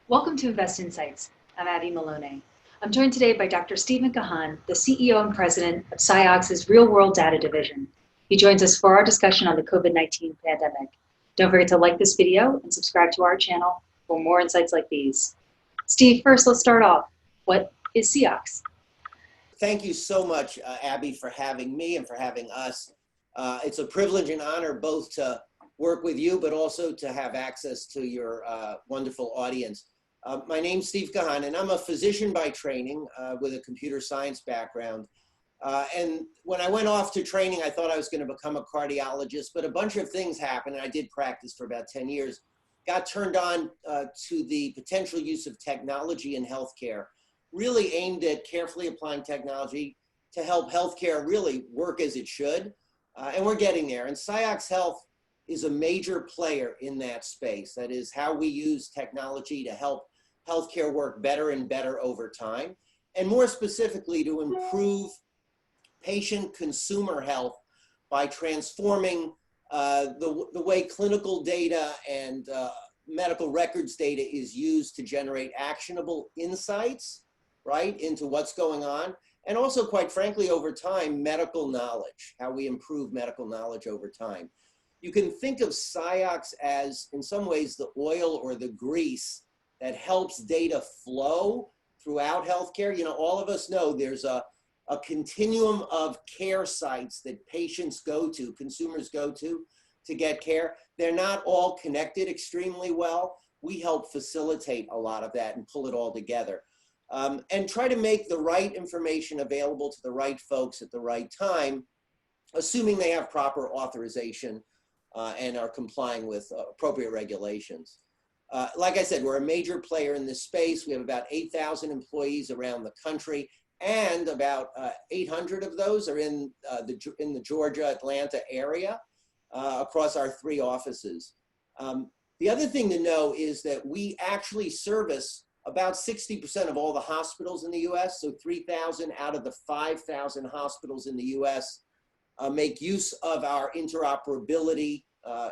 Welcome to Invest Insights. I'm Abby Maloney. I'm joined today by Dr. Stephen Kahane, the CEO and president of Ciox's Real World Data Division. He joins us for our discussion on the COVID-19 pandemic. Don't forget to like this video and subscribe to our channel for more insights like these. Steve, first, let's start off. What is Ciox? Thank you so much, Abby, for having me and for having us. It's a privilege and honor both to work with you, but also to have access to your wonderful audience. My name's Steve Kahane, and I'm a physician by training with a computer science background. And when I went off to training, I thought I was going to become a cardiologist, but a bunch of things happened, and I did practice for about 10 years. Got turned on to the potential use of technology in healthcare, really aimed at carefully applying technology to help healthcare really work as it should. And we're getting there. And Ciox Health is a major player in that space. That is how we use technology to help healthcare work better and better over time, and more specifically to improve patient consumer health by transforming the way clinical data and medical records data is used to generate actionable insights, right, into what's going on, and also, quite frankly, over time, medical knowledge, how we improve medical knowledge over time. You can think of Ciox as, in some ways, the oil or the grease that helps data flow throughout healthcare. You know, all of us know there's a continuum of care sites that patients go to, consumers go to get care. They're not all connected extremely well. We help facilitate a lot of that and pull it all together. And try to make the right information available to the right folks at the right time, assuming they have proper authorization and are complying with appropriate regulations. Like I said, we're a major player in this space. We have about 8,000 employees around the country, and about 800 of those are in the Georgia, Atlanta area across our 3 offices. The other thing to know is that we actually service about 60% of all the hospitals in the US, so 3,000 out of the 5,000 hospitals in the US make use of our interoperability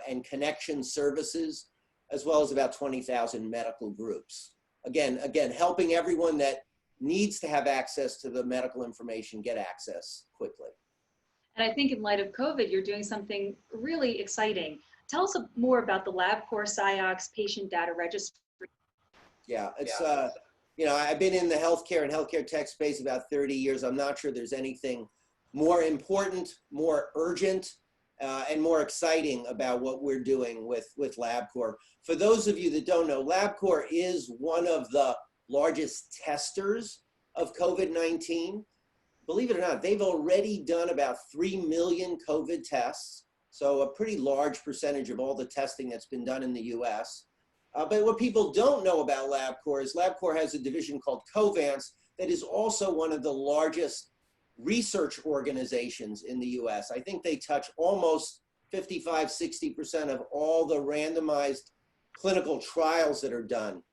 and connection services, as well as about 20,000 medical groups. Again, helping everyone that needs to have access to the medical information get access quickly. And I think in light of COVID, you're doing something really exciting. Tell us more about the LabCorp Ciox patient data registry. Yeah, it's, you know, I've been in the healthcare and healthcare tech space about 30 years. I'm not sure there's anything more important, more urgent, and more exciting about what we're doing with LabCorp. For those of you that don't know, LabCorp is one of the largest testers of COVID-19. Believe it or not, they've already done about 3 million COVID tests, so a pretty large percentage of all the testing that's been done in the US. But what people don't know about LabCorp is LabCorp has a division called Covance that is also one of the largest research organizations in the US. I think they touch almost 55, 60% of all the randomized clinical trials that are done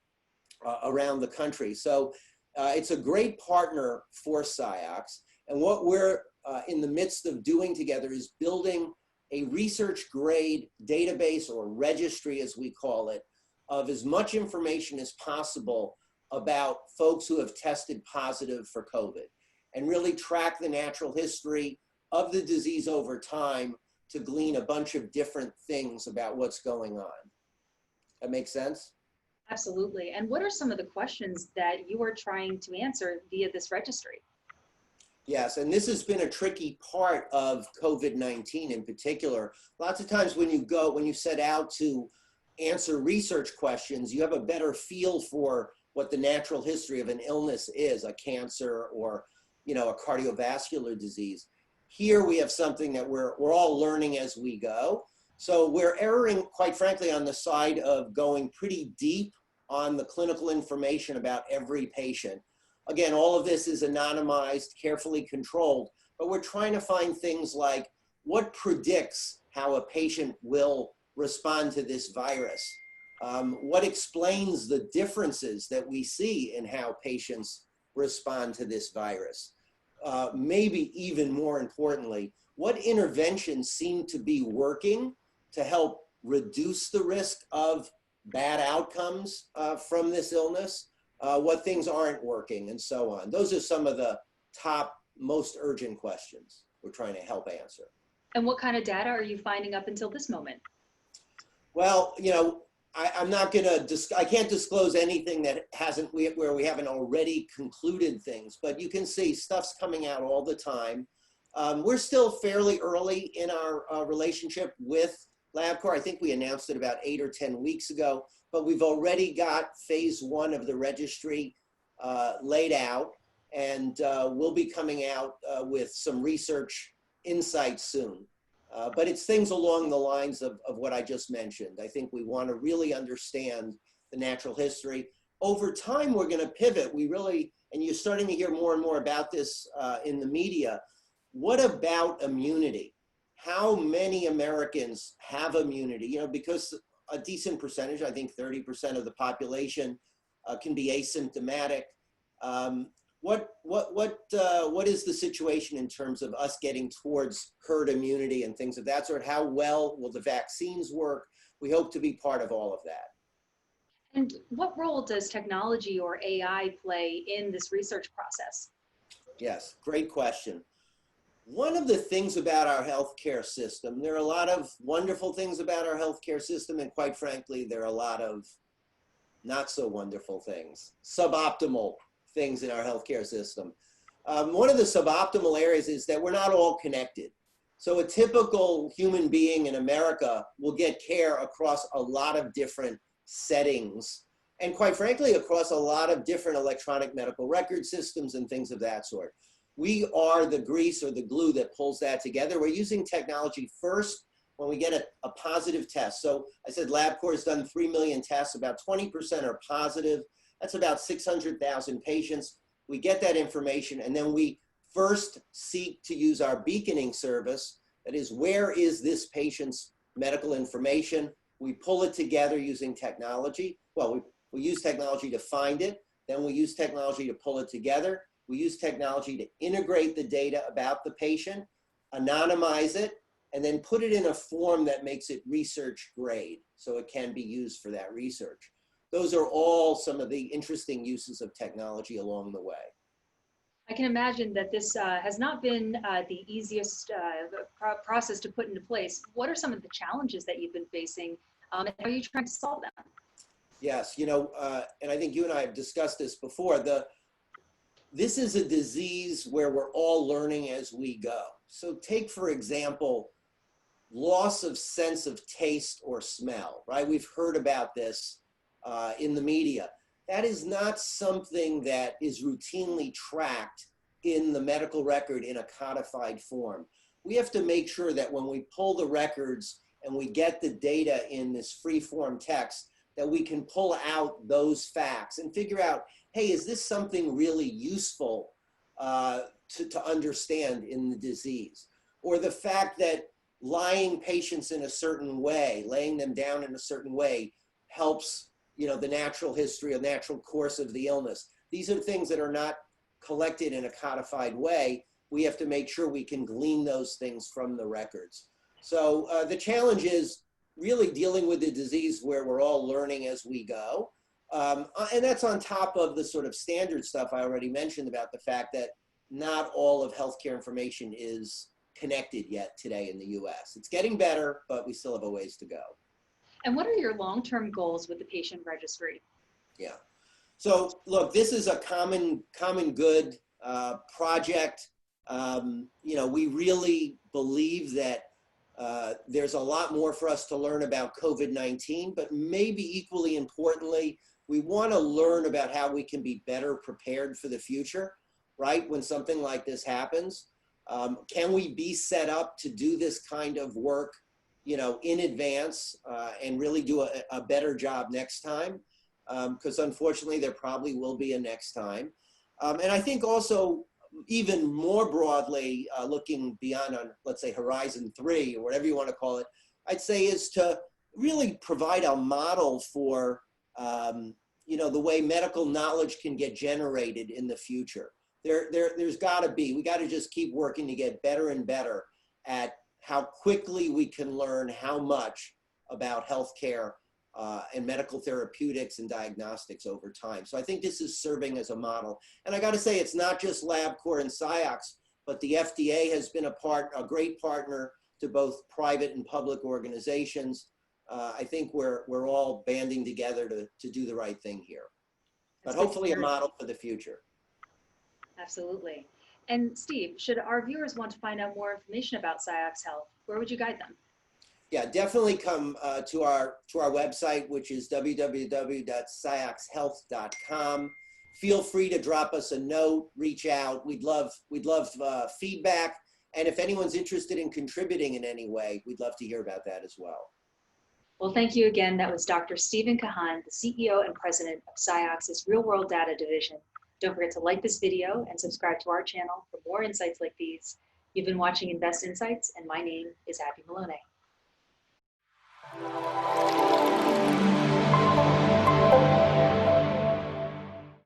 around the country. So it's a great partner for Ciox. And what we're in the midst of doing together is building a research grade database, or registry as we call it, of as much information as possible about folks who have tested positive for COVID, and really track the natural history of the disease over time to glean a bunch of different things about what's going on. That makes sense? Absolutely. And what are some of the questions that you are trying to answer via this registry? Yes, and this has been a tricky part of COVID-19 in particular. Lots of times when you set out to answer research questions, you have a better feel for what the natural history of an illness is, a cancer or, you know, a cardiovascular disease. Here we have something that we're all learning as we go. So we're erring, quite frankly, on the side of going pretty deep on the clinical information about every patient. Again, all of this is anonymized, carefully controlled, but we're trying to find things like what predicts how a patient will respond to this virus. What explains the differences that we see in how patients respond to this virus? Maybe even more importantly, what interventions seem to be working to help reduce the risk of bad outcomes from this illness, what things aren't working, and so on. Those are some of the top, most urgent questions we're trying to help answer. And what kind of data are you finding up until this moment? Well, I'm not going to, I can't disclose anything that where we haven't already concluded things, but you can see stuff's coming out all the time. We're still fairly early in our relationship with LabCorp. I think we announced it about 8 or 10 weeks ago, but we've already got phase 1 of the registry laid out, and we'll be coming out with some research insights soon. But it's things along the lines of what I just mentioned. I think we want to really understand the natural history. Over time, we're going to pivot. And you're starting to hear more and more about this in the media. What about immunity? How many Americans have immunity? Because a decent percentage, I think 30% of the population can be asymptomatic. What is the situation in terms of us getting towards herd immunity and things of that sort? How well will the vaccines work? We hope to be part of all of that. And what role does technology or AI play in this research process? Yes, great question. One of the things about our healthcare system, there are a lot of wonderful things about our healthcare system, and quite frankly, there are a lot of not so wonderful things, suboptimal things in our healthcare system. One of the suboptimal areas is that we're not all connected. So a typical human being in America will get care across a lot of different settings, and quite frankly, across a lot of different electronic medical record systems and things of that sort. We are the grease or the glue that pulls that together. We're using technology first when we get a positive test. So I said LabCorp has done 3 million tests, about 20% are positive. That's about 600,000 patients. We get that information, and then we first seek to use our beaconing service. That is, where is this patient's medical information? We pull it together using technology. Well, we use technology to find it. Then we use technology to pull it together. We use technology to integrate the data about the patient, anonymize it, and then put it in a form that makes it research grade so it can be used for that research. Those are all some of the interesting uses of technology along the way. I can imagine that this has not been the easiest process to put into place. What are some of the challenges that you've been facing, and how are you trying to solve them? Yes, and I think you and I have discussed this before. This is a disease where we're all learning as we go. So take, for example, loss of sense of taste or smell, right? We've heard about this in the media. That is not something that is routinely tracked in the medical record in a codified form. We have to make sure that when we pull the records and we get the data in this free-form text, that we can pull out those facts and figure out, hey, is this something really useful to understand in the disease? Or the fact that lying patients in a certain way, laying them down in a certain way, helps the natural history or natural course of the illness. These are things that are not collected in a codified way. We have to make sure we can glean those things from the records. So the challenge is really dealing with the disease where we're all learning as we go. And that's on top of the sort of standard stuff I already mentioned about the fact that not all of healthcare information is connected yet today in the US. It's getting better, but we still have a ways to go. And what are your long-term goals with the patient registry? Yeah. So look, this is a common good project. We really believe that there's a lot more for us to learn about COVID-19, but maybe equally importantly, we want to learn about how we can be better prepared for the future, right? When something like this happens, can we be set up to do this kind of work, in advance and really do a better job next time? Because unfortunately, there probably will be a next time. And I think also, even more broadly, looking beyond on, let's say, Horizon 3, or whatever you want to call it, I'd say is to really provide a model for, the way medical knowledge can get generated in the future. There's got to be, we got to just keep working to get better and better at how quickly we can learn how much about healthcare and medical therapeutics and diagnostics over time. So I think this is serving as a model. And I got to say, it's not just LabCorp and Ciox, but the FDA has been a great partner to both private and public organizations. I think we're all banding together to do the right thing here. But hopefully a model for the future. Absolutely. And Steve, should our viewers want to find out more information about Ciox Health, where would you guide them? Yeah, definitely come to our website, which is www.cioxhealth.com. Feel free to drop us a note, reach out. We'd love feedback. And if anyone's interested in contributing in any way, we'd love to hear about that as well. Well, thank you again. That was Dr. Stephen Kahane, the CEO and President of Ciox's Real World Data Division. Don't forget to like this video and subscribe to our channel for more insights like these. You've been watching Invest Insights, and my name is Abby Maloney.